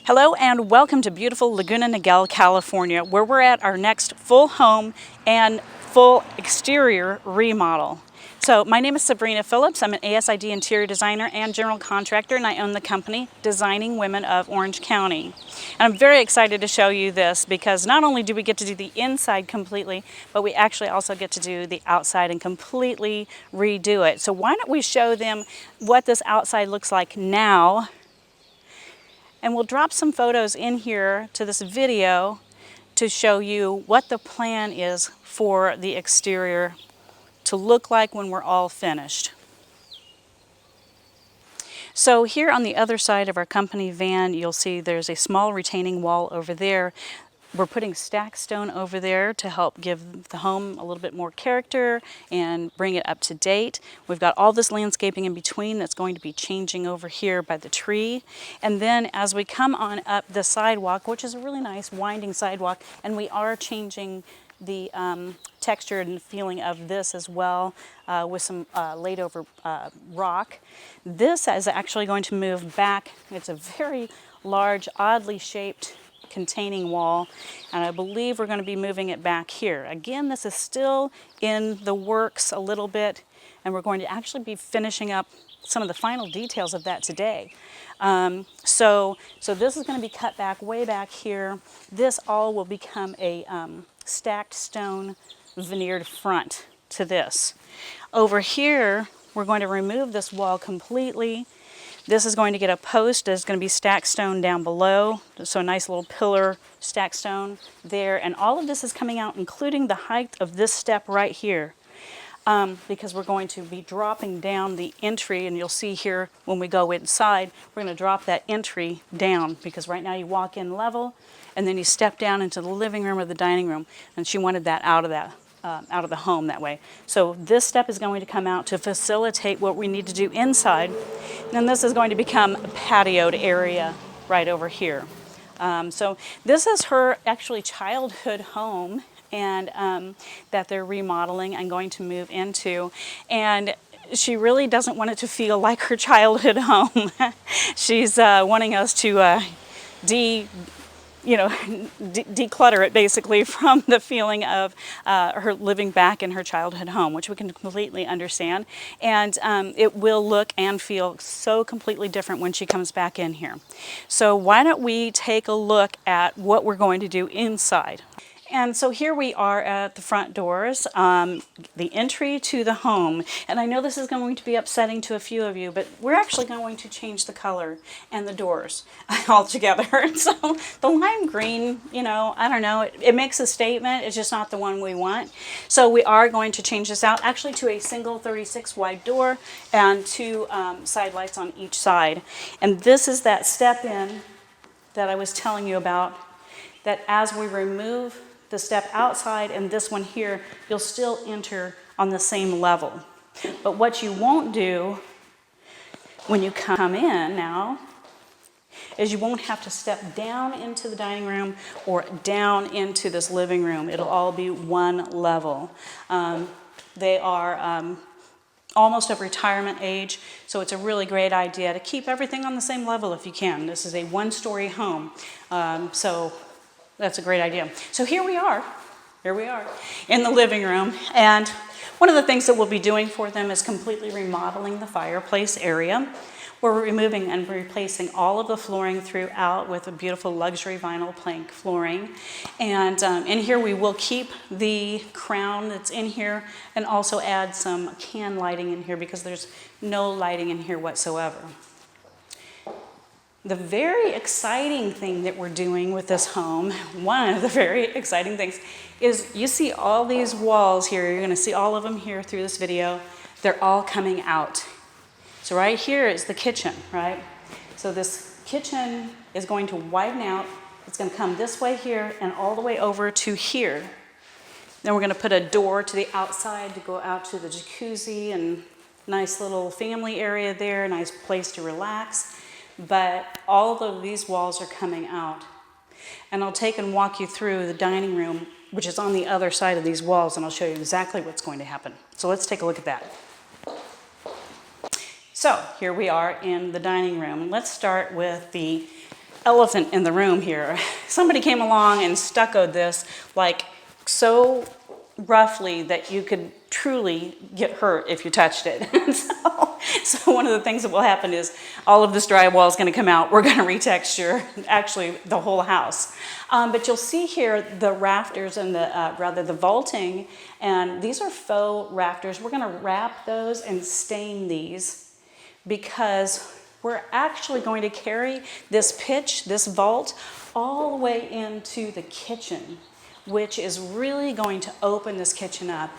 Hello and welcome to beautiful Laguna, Niguel, California, where we're at our next full home and full exterior remodel. So my name is Sabrina Phillips. I'm an ASID interior designer and general contractor, and I own the company Designing Women of Orange County. And I'm very excited to show you this because not only do we get to do the inside completely, but we actually also get to do the outside and completely redo it. So why don't we show them what this outside looks like now. And we'll drop some photos in here to this video to show you what the plan is for the exterior to look like when we're all finished. So here on the other side of our company van, you'll see there's a small retaining wall over there. We're putting stacked stone over there to help give the home a little bit more character and bring it up to date. We've got all this landscaping in between that's going to be changing over here by the tree. And then as we come on up the sidewalk, which is a really nice winding sidewalk, and we are changing the texture and feeling of this as well with some laid over rock. This is actually going to move back. It's a very large, oddly shaped containing wall, and I believe we're going to be moving it back here. Again, this is still in the works a little bit, and we're going to actually be finishing up some of the final details of that today. So this is going to be cut back way back here. This all will become a stacked stone veneered front to this. Over here, we're going to remove this wall completely. This is going to get a post that's going to be stacked stone down below, so a nice little pillar stacked stone there. And all of this is coming out, including the height of this step right here, because we're going to be dropping down the entry, and you'll see here when we go inside, we're going to drop that entry down, because right now you walk in level, and then you step down into the living room or the dining room, and she wanted that out of the home that way. So this step is going to come out to facilitate what we need to do inside. And then this is going to become a patioed area right over here. So this is her actually childhood home, and that they're remodeling and going to move into. And she really doesn't want it to feel like her childhood home. She's wanting us to declutter it basically from the feeling of her living back in her childhood home, which we can completely understand. And it will look and feel so completely different when she comes back in here. So why don't we take a look at what we're going to do inside. And so here we are at the front doors, the entry to the home. And I know this is going to be upsetting to a few of you, but we're actually going to change the color and the doors altogether. So the lime green, I don't know, it makes a statement. It's just not the one we want. So we are going to change this out actually to a single 36 wide door and two side lights on each side. And this is that step in that I was telling you about, that as we remove the step outside and this one here, you'll still enter on the same level. But what you won't do when you come in now is you won't have to step down into the dining room or down into this living room. It'll all be one level. They are almost of retirement age, so it's a really great idea to keep everything on the same level if you can. This is a one-story home, so that's a great idea. So here we are in the living room, and one of the things that we'll be doing for them is completely remodeling the fireplace area. We're removing and replacing all of the flooring throughout with a beautiful luxury vinyl plank flooring. And in here we will keep the crown that's in here and also add some can lighting in here because there's no lighting in here whatsoever. The very exciting thing that we're doing with this home, one of the very exciting things, is you see all these walls here. You're going to see all of them here through this video. They're all coming out. So right here is the kitchen, right? So this kitchen is going to widen out. It's going to come this way here and all the way over to here. Then we're going to put a door to the outside to go out to the jacuzzi and nice little family area there, nice place to relax. But all of these walls are coming out. And I'll take and walk you through the dining room, which is on the other side of these walls, and I'll show you exactly what's going to happen. So let's take a look at that. So here we are in the dining room. Let's start with the elephant in the room here. Somebody came along and stuccoed this like so roughly that you could truly get hurt if you touched it. So one of the things that will happen is all of this drywall is going to come out. We're going to retexture actually the whole house. But you'll see here the rafters and the vaulting, and these are faux rafters. We're going to wrap those and stain these because we're actually going to carry this pitch, this vault, all the way into the kitchen, which is really going to open this kitchen up.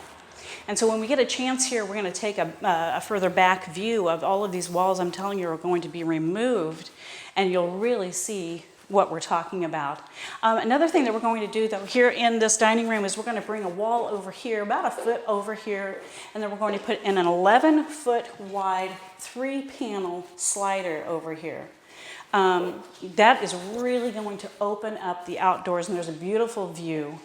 And so when we get a chance here, we're going to take a further back view of all of these walls I'm telling you are going to be removed, and you'll really see what we're talking about. Another thing that we're going to do though here in this dining room is we're going to bring a wall over here, about a foot over here, and then we're going to put in an 11-foot wide 3-panel slider over here. That is really going to open up the outdoors, and there's a beautiful view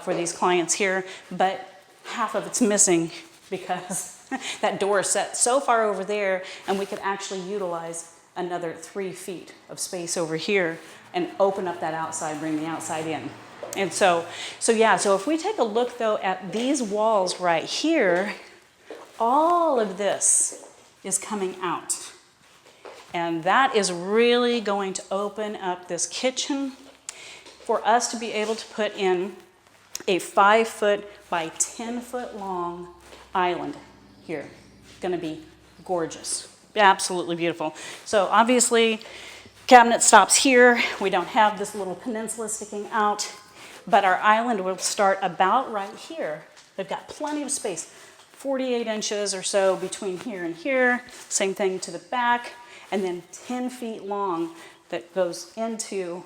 for these clients here, but half of it's missing because that door is set so far over there, and we could actually utilize another 3 feet of space over here and open up that outside, bring the outside in. And so if we take a look though at these walls right here, all of this is coming out. And that is really going to open up this kitchen for us to be able to put in a 5-foot by 10-foot long island here. Going to be gorgeous. Absolutely beautiful. So obviously, cabinet stops here. We don't have this little peninsula sticking out, but our island will start about right here. They've got plenty of space, 48 inches or so between here and here. Same thing to the back, and then 10 feet long that goes into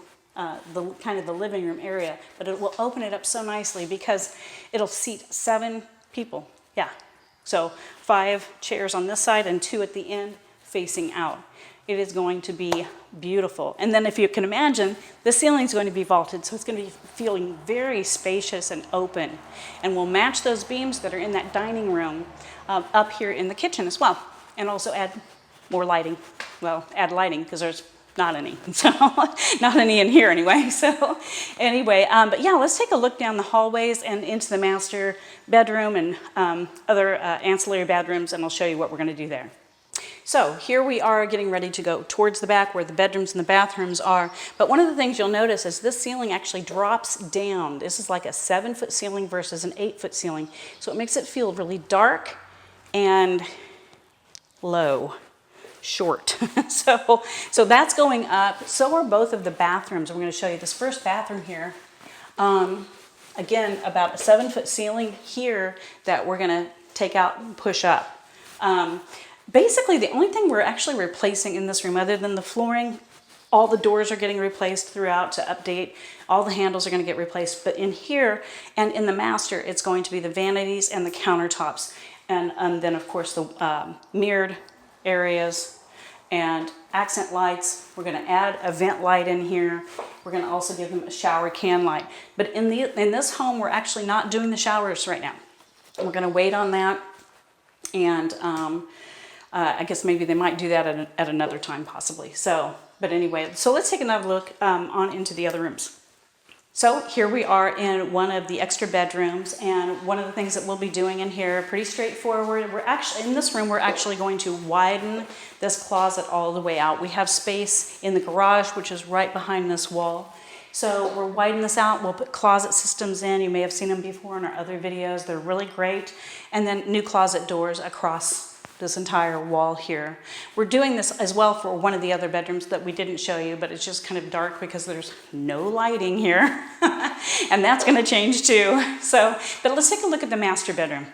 the kind of the living room area. But it will open it up so nicely because it'll seat 7 people. Yeah. So 5 chairs on this side and 2 at the end facing out. It is going to be beautiful. And then if you can imagine, the ceiling is going to be vaulted, so it's going to be feeling very spacious and open. And we'll match those beams that are in that dining room up here in the kitchen as well. And also add more lighting. Well, add lighting because there's not any. So not any in here anyway. So anyway, but yeah, let's take a look down the hallways and into the master bedroom and other ancillary bedrooms, and I'll show you what we're going to do there. So here we are getting ready to go towards the back where the bedrooms and the bathrooms are. But one of the things you'll notice is this ceiling actually drops down. This is like a 7-foot ceiling versus an 8-foot ceiling. So it makes it feel really dark and low. Short. So that's going up. So are both of the bathrooms. I'm going to show you this first bathroom here. Again, about a 7-foot ceiling here that we're going to take out and push up. Basically, the only thing we're actually replacing in this room, other than the flooring, all the doors are getting replaced throughout to update. All the handles are going to get replaced. But in here and in the master, it's going to be the vanities and the countertops. And then, of course, the mirrored areas and accent lights. We're going to add a vent light in here. We're going to also give them a shower can light. But in this home, we're actually not doing the showers right now. We're going to wait on that, and I guess maybe they might do that at another time possibly. So, but anyway, so let's take another look on into the other rooms. So here we are in one of the extra bedrooms, and one of the things that we'll be doing in here, pretty straightforward. We're actually, in this room, we're actually going to widen this closet all the way out. We have space in the garage, which is right behind this wall. So we're widening this out. We'll put closet systems in. You may have seen them before in our other videos. They're really great. And then new closet doors across this entire wall here. We're doing this as well for one of the other bedrooms that we didn't show you, but it's just kind of dark because there's no lighting here. And that's going to change too. So, but let's take a look at the master bedroom.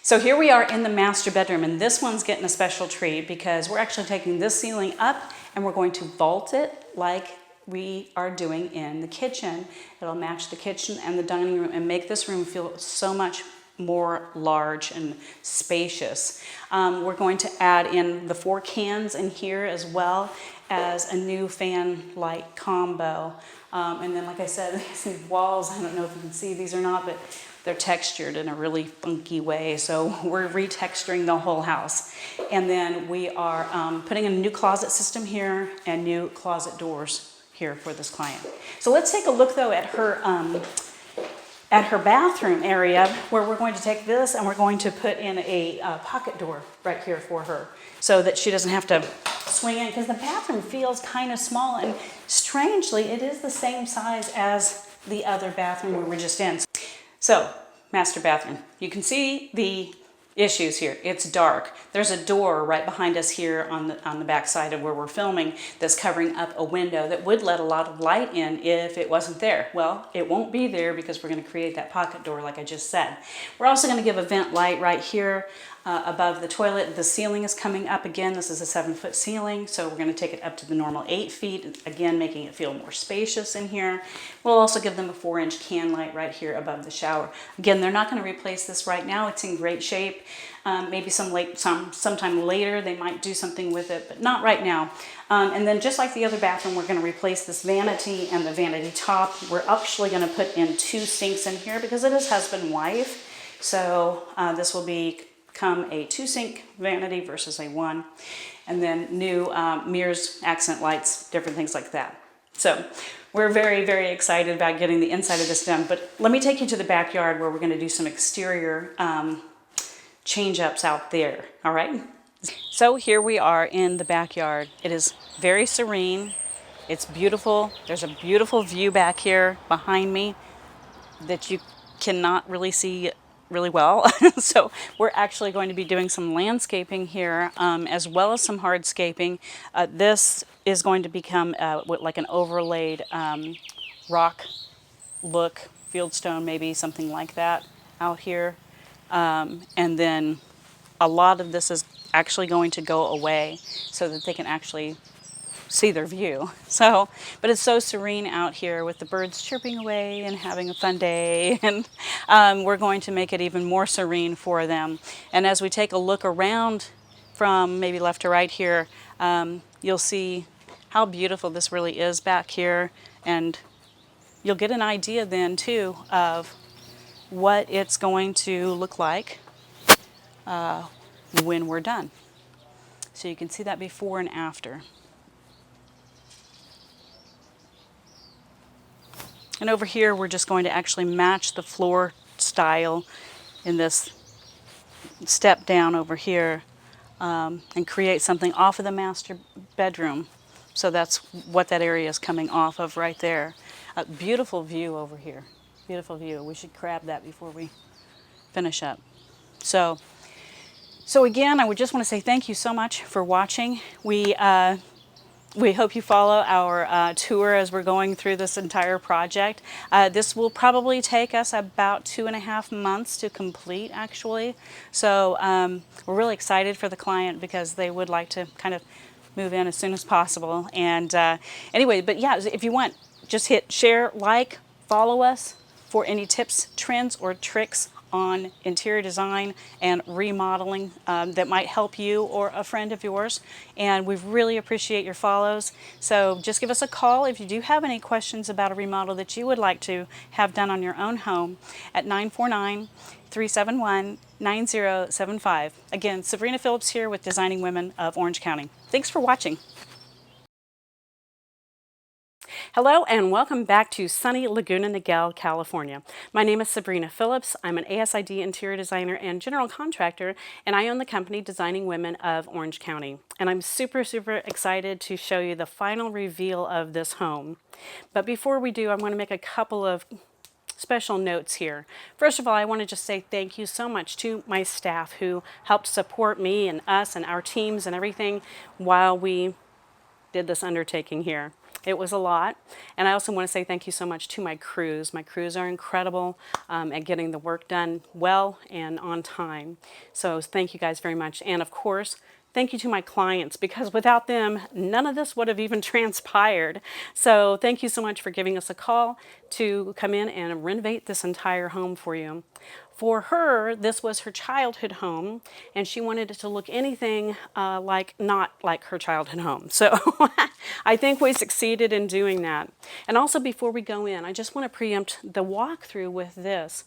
So here we are in the master bedroom, and this one's getting a special treat because we're actually taking this ceiling up and we're going to vault it like we are doing in the kitchen. It'll match the kitchen and the dining room and make this room feel so much more large and spacious. We're going to add in the 4 cans in here as well as a new fan light combo. And then, like I said, these walls, I don't know if you can see these or not, but they're textured in a really funky way. So we're retexturing the whole house. And then we are putting in a new closet system here and new closet doors here for this client. So let's take a look though at her bathroom area, where we're going to take this and we're going to put in a pocket door right here for her so that she doesn't have to swing in, because the bathroom feels kind of small, and strangely it is the same size as the other bathroom we were just in. So master bathroom, you can see the issues here. It's dark. There's a door right behind us here on the back side of where we're filming that's covering up a window that would let a lot of light in if it wasn't there. Well, it won't be there because we're going to create that pocket door like I just said. We're also going to give a vent light right here above the toilet. The ceiling is coming up again. This is a 7-foot ceiling, so we're going to take it up to the normal 8 feet, again making it feel more spacious in here. We'll also give them a 4-inch can light right here above the shower. Again, they're not going to replace this right now. It's in great shape. Maybe sometime later they might do something with it, but not right now. And then just like the other bathroom, we're going to replace this vanity and the vanity top. We're actually going to put in 2 sinks in here because it is husband and wife. So this will become a 2-sink vanity versus a 1. And then new mirrors, accent lights, different things like that. So we're very, very excited about getting the inside of this done. But let me take you to the backyard where we're going to do some exterior change-ups out there, all right? So here we are in the backyard. It is very serene. It's beautiful. There's a beautiful view back here behind me that you cannot really see really well. So we're actually going to be doing some landscaping here, as well as some hardscaping. This is going to become like an overlaid rock look, fieldstone maybe, something like that out here. And then a lot of this is actually going to go away so that they can actually see their view. So, but it's so serene out here with the birds chirping away and having a fun day. And we're going to make it even more serene for them. And as we take a look around from maybe left to right here, you'll see how beautiful this really is back here. And you'll get an idea then too of what it's going to look like when we're done. So you can see that before and after. And over here, we're just going to actually match the floor style in this step down over here, and create something off of the master bedroom. So that's what that area is coming off of right there. A beautiful view over here. Beautiful view. We should grab that before we finish up. So again, I would just want to say thank you so much for watching. We hope you follow our tour as we're going through this entire project. This will probably take us about 2.5 months to complete, actually. So we're really excited for the client because they would like to kind of move in as soon as possible. And anyway, but yeah, if you want, just hit share, like, follow us for any tips, trends, or tricks on interior design and remodeling that might help you or a friend of yours. And we really appreciate your follows. So just give us a call if you do have any questions about a remodel that you would like to have done on your own home at 949-371-9075. Again, Sabrina Phillips here with Designing Women of Orange County. Thanks for watching. Hello and welcome back to sunny Laguna, Niguel, California. My name is Sabrina Phillips. I'm an ASID interior designer and general contractor, and I own the company Designing Women of Orange County. And I'm super, super excited to show you the final reveal of this home. But before we do, I want to make a couple of special notes here. First of all, I want to just say thank you so much to my staff who helped support me and us and our teams and everything while we did this undertaking here. It was a lot. And I also want to say thank you so much to my crews. My crews are incredible at getting the work done well and on time. So thank you guys very much. And of course, thank you to my clients, because without them, none of this would have even transpired. So thank you so much for giving us a call to come in and renovate this entire home for you. For her, this was her childhood home, and she wanted it to look anything not like her childhood home. So I think we succeeded in doing that. And also, before we go in, I just want to preempt the walkthrough with this.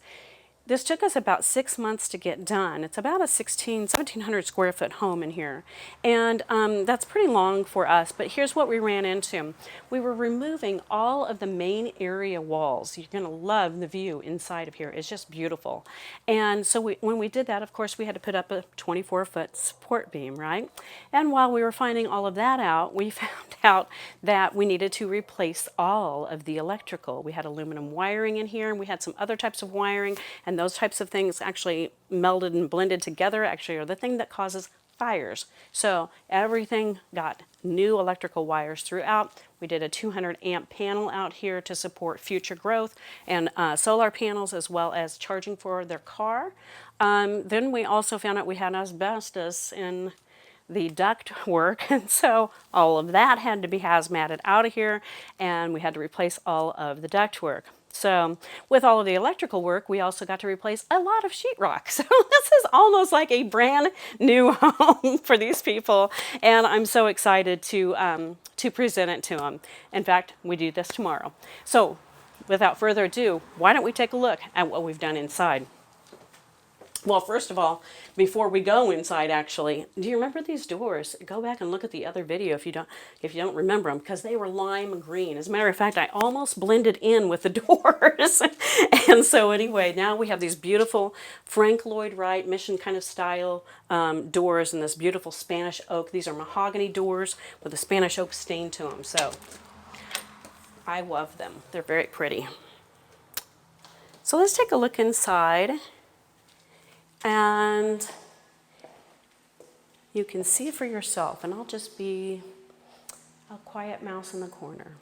This took us about 6 months to get done. It's about a 1,700 square foot home in here. And that's pretty long for us, but here's what we ran into. We were removing all of the main area walls. You're gonna love the view inside of here. It's just beautiful. And so when we did that, of course, we had to put up a 24-foot support beam, right? And while we were finding all of that out, we found out that we needed to replace all of the electrical. We had aluminum wiring in here, and we had some other types of wiring, and those types of things actually melded and blended together actually are the thing that causes fires. So everything got new electrical wires throughout. We did a 200 amp panel out here to support future growth and solar panels as well as charging for their car. Then we also found out we had asbestos in the duct work, and so all of that had to be hazmated out of here, and we had to replace all of the duct work. So with all of the electrical work, we also got to replace a lot of sheetrock. So this is almost like a brand new home for these people, and I'm so excited to present it to them. In fact, we do this tomorrow. So without further ado, why don't we take a look at what we've done inside? Well, first of all, before we go inside, actually, do you remember these doors? Go back and look at the other video if you don't remember them, because they were lime green. As a matter of fact, I almost blended in with the doors. And so anyway, now we have these beautiful Frank Lloyd Wright mission kind of style doors and this beautiful Spanish oak. These are mahogany doors with a Spanish oak stain to them. So I love them. They're very pretty. So let's take a look inside. And you can see for yourself, and I'll just be a quiet mouse in the corner.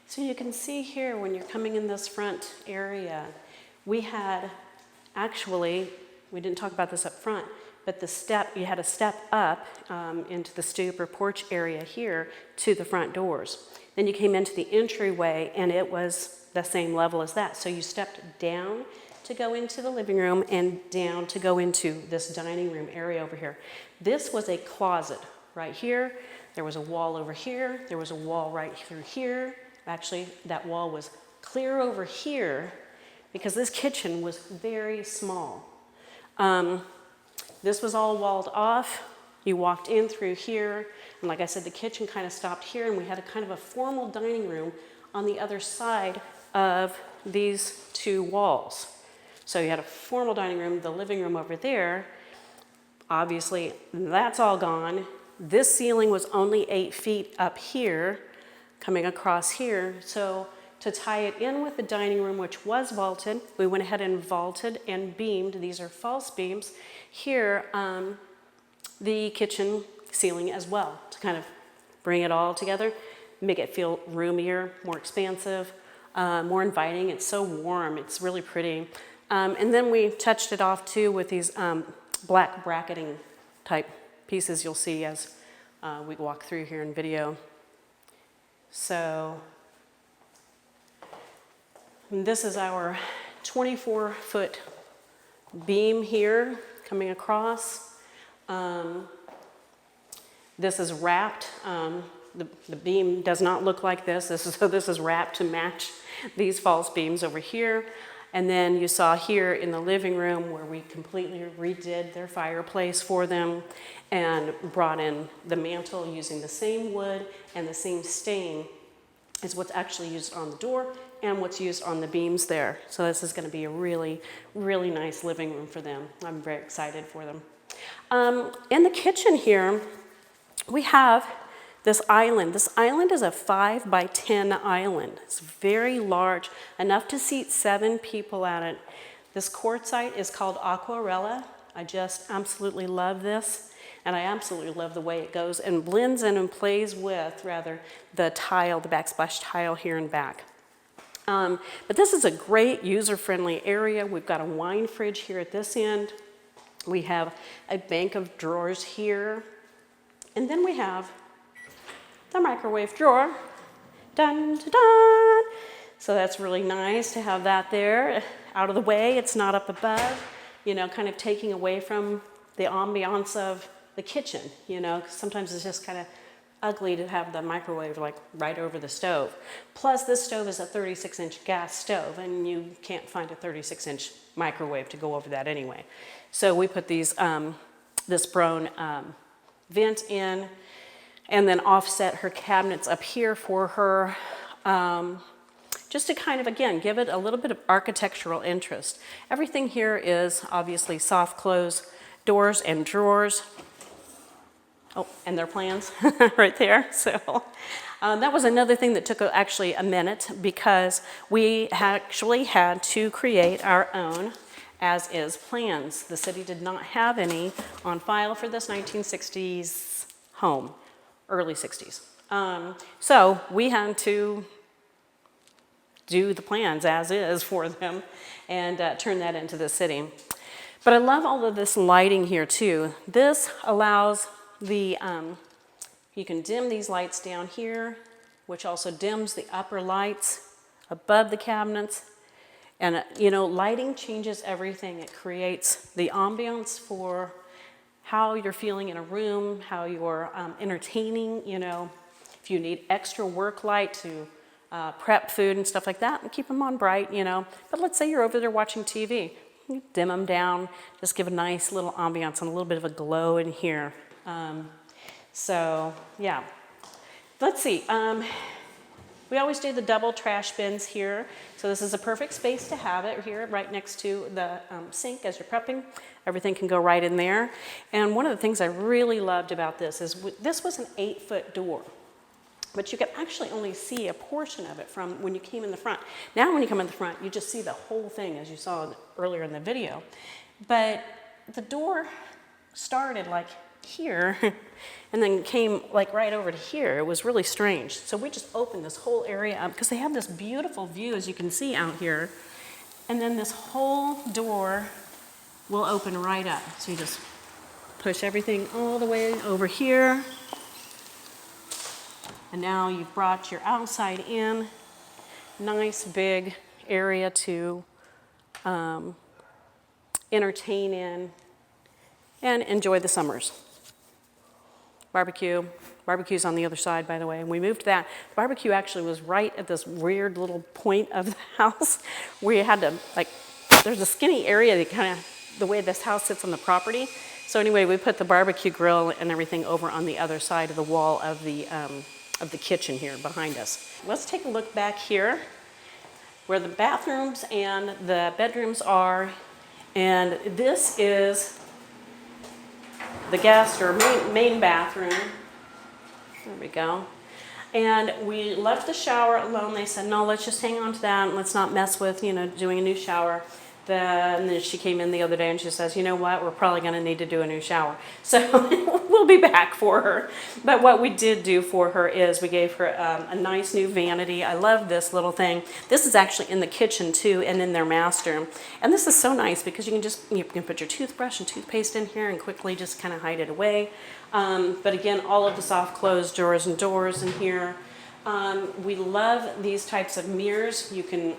So you can see here when you're coming in this front area, we had actually, we didn't talk about this up front, but the step, you had a step up into the stoop or porch area here to the front doors. Then you came into the entryway and it was the same level as that. So you stepped down to go into the living room and down to go into this dining room area over here. This was a closet right here. There was a wall over here. There was a wall right through here. Actually, that wall was clear over here because this kitchen was very small. This was all walled off. You walked in through here, and like I said, the kitchen kind of stopped here, and we had a kind of a formal dining room on the other side of these two walls. So you had a formal dining room, the living room over there. Obviously, that's all gone. This ceiling was only 8 feet up here, coming across here. So to tie it in with the dining room, which was vaulted, we went ahead and vaulted and beamed. These are false beams. Here, the kitchen ceiling as well, to kind of bring it all together, make it feel roomier, more expansive, more inviting. It's so warm, it's really pretty. And then we touched it off too with these black bracketing type pieces you'll see as we walk through here in video. So this is our 24-foot beam here coming across. This is wrapped. The beam does not look like this. This is wrapped to match these false beams over here. And then you saw here in the living room where we completely redid their fireplace for them and brought in the mantle using the same wood and the same stain is what's actually used on the door and what's used on the beams there. So this is going to be a really, really nice living room for them. I'm very excited for them. In the kitchen here, we have this island. This island is a 5 by 10 island. It's very large, enough to seat 7 people at it. This quartzite is called Aquarella. I just absolutely love this. And I absolutely love the way it goes and blends in and plays with, rather, the tile, the backsplash tile here and back. But this is a great user-friendly area. We've got a wine fridge here at this end. We have a bank of drawers here. And then we have the microwave drawer. Dun, dun, dun. So that's really nice to have that there, out of the way. It's not up above, you know, kind of taking away from the ambiance of the kitchen, you know, 'cause sometimes it's just kind of ugly to have the microwave like right over the stove. Plus this stove is a 36-inch gas stove, and you can't find a 36-inch microwave to go over that anyway. So we put these, this Braun vent in, and then offset her cabinets up here for her, just to kind of, again, give it a little bit of architectural interest. Everything here is obviously soft close doors and drawers. Oh, and their plans right there. So that was another thing that took actually a minute, because we actually had to create our own as-is plans. The city did not have any on file for this 1960s home, early 60s. So we had to do the plans as is for them and turn that into the city. But I love all of this lighting here too. This allows the, you can dim these lights down here, which also dims the upper lights above the cabinets. And you know, lighting changes everything. It creates the ambiance for how you're feeling in a room, how you're entertaining, you know. If you need extra work light to prep food and stuff like that, and keep them on bright, you know. But let's say you're over there watching TV. You dim them down, just give a nice little ambiance and a little bit of a glow in here. So, yeah. Let's see. We always do the double trash bins here. So this is a perfect space to have it here right next to the sink as you're prepping. Everything can go right in there. And one of the things I really loved about this is this was an 8-foot door. But you could actually only see a portion of it from when you came in the front. Now when you come in the front, you just see the whole thing, as you saw earlier in the video. But the door started like here and then came like right over to here. It was really strange. So we just opened this whole area up because they have this beautiful view, as you can see out here. And then this whole door will open right up. So you just push everything all the way over here. And now you've brought your outside in. Nice big area to entertain in and enjoy the summers. Barbecue's on the other side, by the way. And we moved that. The barbecue actually was right at this weird little point of the house where you had to, like, there's a skinny area that kind of, the way this house sits on the property. So anyway, we put the barbecue grill and everything over on the other side of the wall of the kitchen here behind us. Let's take a look back here where the bathrooms and the bedrooms are. And this is the guest or main bathroom. There we go. And we left the shower alone. They said, no, let's just hang on to that and let's not mess with, you know, doing a new shower. And then she came in the other day and she says, you know what, we're probably going to need to do a new shower. So we'll be back for her. But what we did do for her is we gave her a nice new vanity. I love this little thing. This is actually in the kitchen too and in their master. And this is so nice because you can put your toothbrush and toothpaste in here and quickly just kind of hide it away. But again, all of the soft closed drawers and doors in here. We love these types of mirrors. You can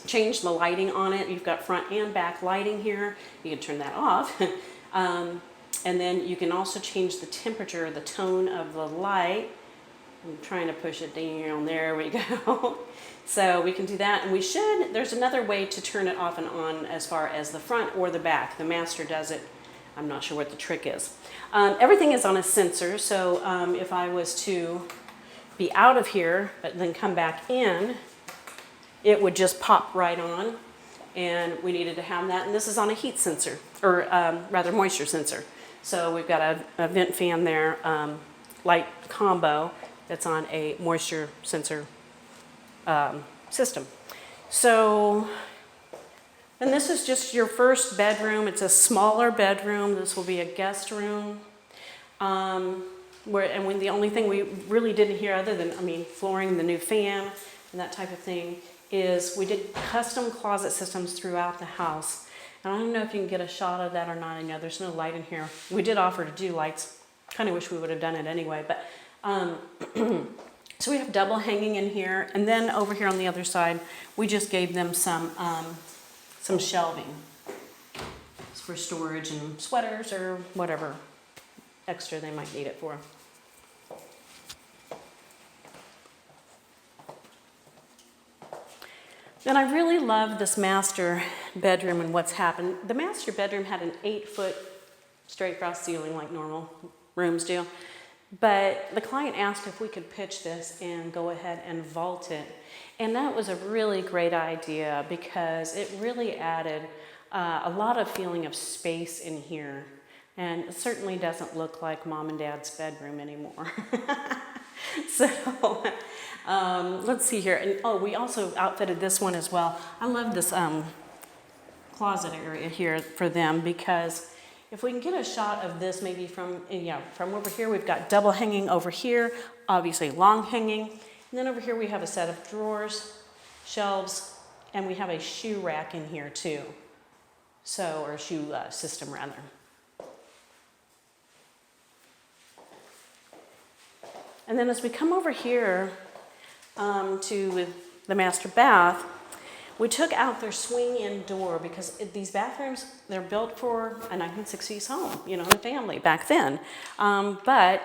change the lighting on it. You've got front and back lighting here. You can turn that off. And then you can also change the temperature, the tone of the light. I'm trying to push it down. There we go. So we can do that. And there's another way to turn it off and on as far as the front or the back. The master does it. I'm not sure what the trick is. Everything is on a sensor. So if I was to be out of here, but then come back in, it would just pop right on, and we needed to have that. And this is on a heat sensor, or rather moisture sensor. So we've got a vent fan there, light combo that's on a moisture sensor system. So, and this is just your first bedroom. It's a smaller bedroom. This will be a guest room. The only thing we really didn't hear other than, flooring, the new fan, and that type of thing, is we did custom closet systems throughout the house. And I don't know if you can get a shot of that or not. I know there's no light in here. We did offer to do lights. Kind of wish we would have done it anyway. But So we have double hanging in here, and then over here on the other side, we just gave them some shelving for storage and sweaters or whatever extra they might need it for. And I really love this master bedroom and what's happened. The master bedroom had an 8-foot straight frost ceiling like normal rooms do. But the client asked if we could pitch this and go ahead and vault it. And that was a really great idea because it really added a lot of feeling of space in here. And it certainly doesn't look like mom and dad's bedroom anymore. So let's see here. And oh, we also outfitted this one as well. I love this closet area here for them because if we can get a shot of this maybe from over here, we've got double hanging over here, obviously long hanging. And then over here we have a set of drawers, shelves, and we have a shoe rack in here too. So, or shoe system rather. And then as we come over here to the master bath, we took out their swing-in door because these bathrooms, they're built for a 1960s home, you know, and a family back then. But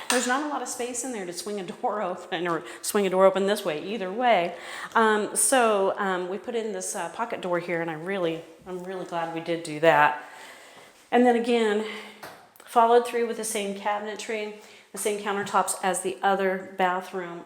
there's not a lot of space in there to swing a door open or swing a door open this way, either way. So we put in this pocket door here, and I'm really glad we did do that. And then again, followed through with the same cabinetry, the same countertops as the other bathroom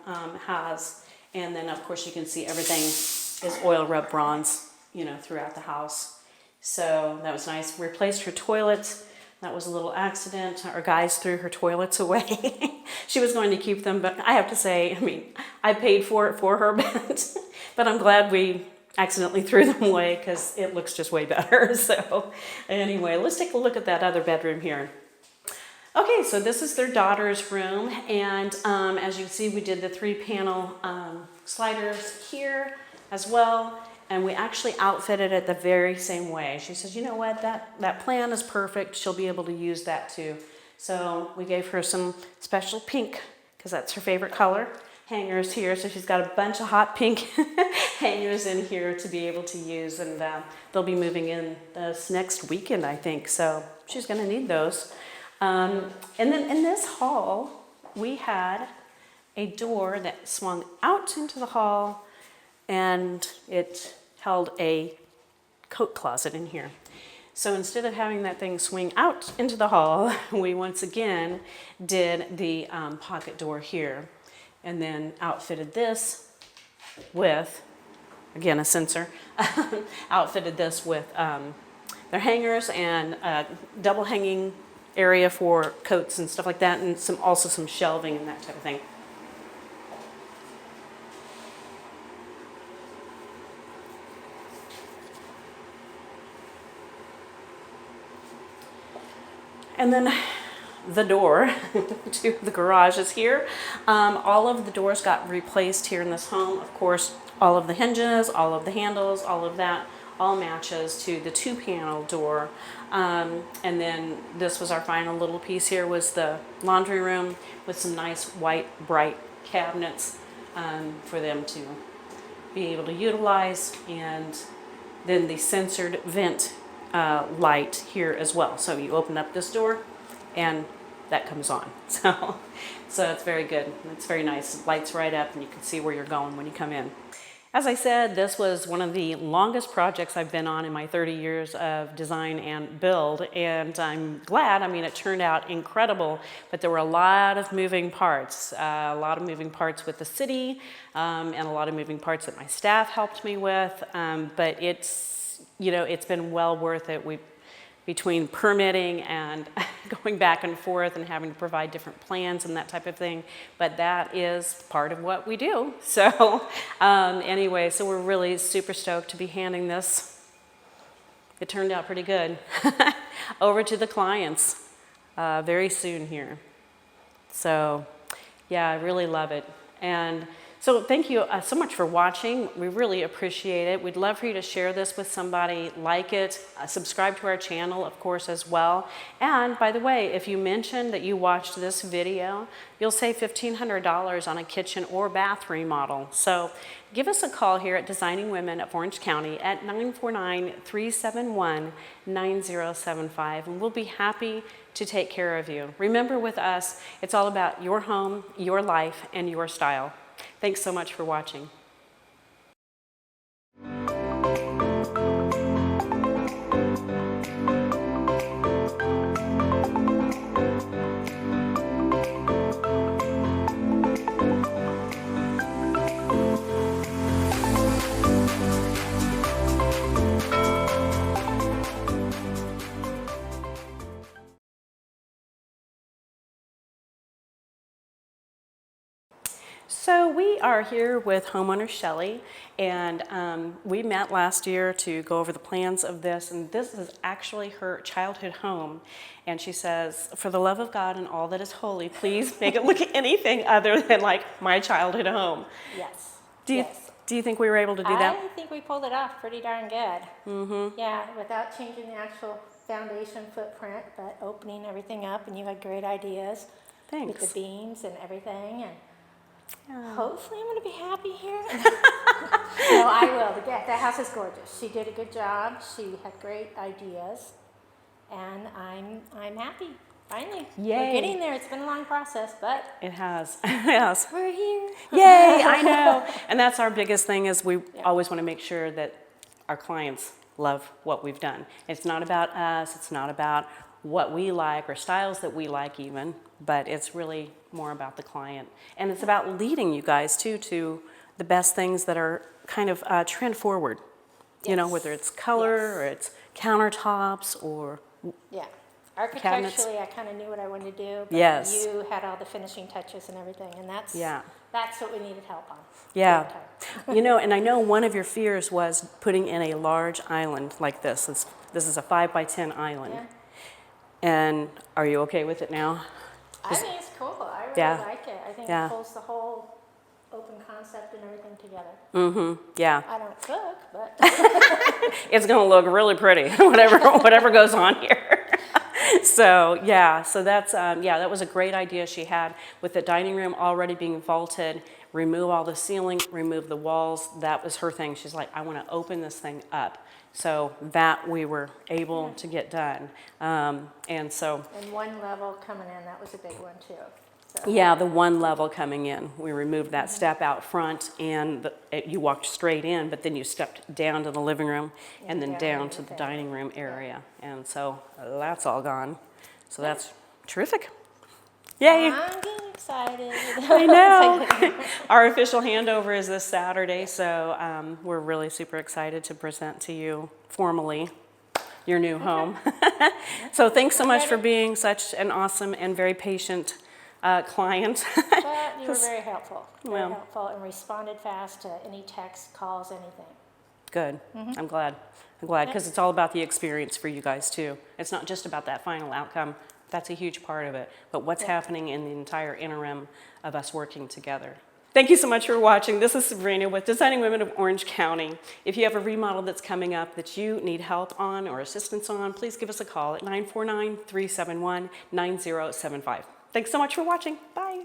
has. And then of course you can see everything is oil rub bronze, you know, throughout the house. So that was nice. Replaced her toilets. That was a little accident. Our guys threw her toilets away. She was going to keep them, but I have to say, I mean, I paid for it for her, but I'm glad we accidentally threw them away because it looks just way better. So anyway, let's take a look at that other bedroom here. Okay, so this is their daughter's room, and as you can see, we did the 3-panel sliders here as well, and we actually outfitted it the very same way. She says, you know what, that plan is perfect. She'll be able to use that too. So we gave her some special pink, because that's her favorite color, hangers here. So she's got a bunch of hot pink hangers in here to be able to use, and they'll be moving in this next weekend, I think. So she's gonna need those. And then in this hall, we had a door that swung out into the hall, and it held a coat closet in here. So instead of having that thing swing out into the hall, we once again did the pocket door here, and then outfitted this with, again, a sensor, outfitted this with their hangers and double hanging area for coats and stuff like that, and also some shelving and that type of thing. And then the door to the garage is here. All of the doors got replaced here in this home. Of course, all of the hinges, all of the handles, all of that all matches to the 2-panel door. And then this was our final little piece here, was the laundry room with some nice white bright cabinets for them to be able to utilize, and then the sensored vent light here as well. So you open up this door and that comes on. So it's very good. It's very nice. It lights right up and you can see where you're going when you come in. As I said, this was one of the longest projects I've been on in my 30 years of design and build, and I'm glad. I mean, it turned out incredible, but there were a lot of moving parts, with the city, and a lot of moving parts that my staff helped me with, but it's been well worth it. Between permitting and going back and forth and having to provide different plans and that type of thing, but that is part of what we do. So anyway, so we're really super stoked to be handing this. It turned out pretty good. Over to the clients very soon here. So yeah, I really love it. And So thank you so much for watching. We really appreciate it. We'd love for you to share this with somebody, like it, subscribe to our channel, of course, as well. And by the way, if you mention that you watched this video, you'll save $1,500 on a kitchen or bath remodel. So give us a call here at Designing Women of Orange County at 949-371-9075, and we'll be happy to take care of you. Remember, with us, it's all about your home, your life, and your style. Thanks so much for watching. So we are here with homeowner Shelley, and we met last year to go over the plans of this, and this is actually her childhood home. And she says, for the love of God and all that is holy, please make it look anything other than like my childhood home. Yes. Do you think we were able to do that? I think we pulled it off pretty darn good. Mm-hmm. Yeah, without changing the actual foundation footprint, but opening everything up, and you had great ideas. Thanks. With the beams and everything, and hopefully I'm going to be happy here. No, I will. The house is gorgeous. She did a good job. She had great ideas, and I'm happy. Finally, Yay. We're getting there. It's been a long process, but It has. Yes. we're here. Yay, I know. And that's our biggest thing, is we always want to make sure that our clients love what we've done. It's not about us. It's not about what we like or styles that we like even, but it's really more about the client. And it's about leading you guys too to the best things that are kind of trend forward. You know, Yes. whether it's color or it's countertops or Yeah. Cabinets. Architecturally, I kind of knew what I wanted to do, but Yes. you had all the finishing touches and everything, and that's what we needed help on. yeah. Big time. You know, and I know one of your fears was putting in a large island like this. This is a 5 by 10 island. Yeah. And are you okay with it now? I think it's cool. I really Yeah. like it. I think Yeah. it pulls the whole open concept and everything together. Mm-hmm. Yeah. I don't cook, but It's going to look really pretty, whatever goes on here. So yeah, so that's that was a great idea she had with the dining room already being vaulted. Remove all the ceiling, remove the walls. That was her thing. She's like, I want to open this thing up. So that we were able to get done, and so. and one level coming in, that was a big one too. So, Yeah, the one level coming in. We removed that step out front, and you walked straight in, but then you stepped down to the living room and then down to the dining room area. And so that's all gone. So that's terrific. Yay. I'm getting excited. I know. Our official handover is this Saturday, so we're really super excited to present to you formally your new home. So thanks so much for being such an awesome and very patient client. But you were very helpful. Very Well. helpful, and responded fast to any text, calls, anything. Good. I'm glad. I'm glad, because it's all about the experience for you guys too. It's not just about that final outcome. That's a huge part of it. But what's happening in the entire interim of us working together. Thank you so much for watching. This is Reno with Designing Women of Orange County. If you have a remodel that's coming up that you need help on or assistance on, please give us a call at 949-371-9075. Thanks so much for watching. Bye.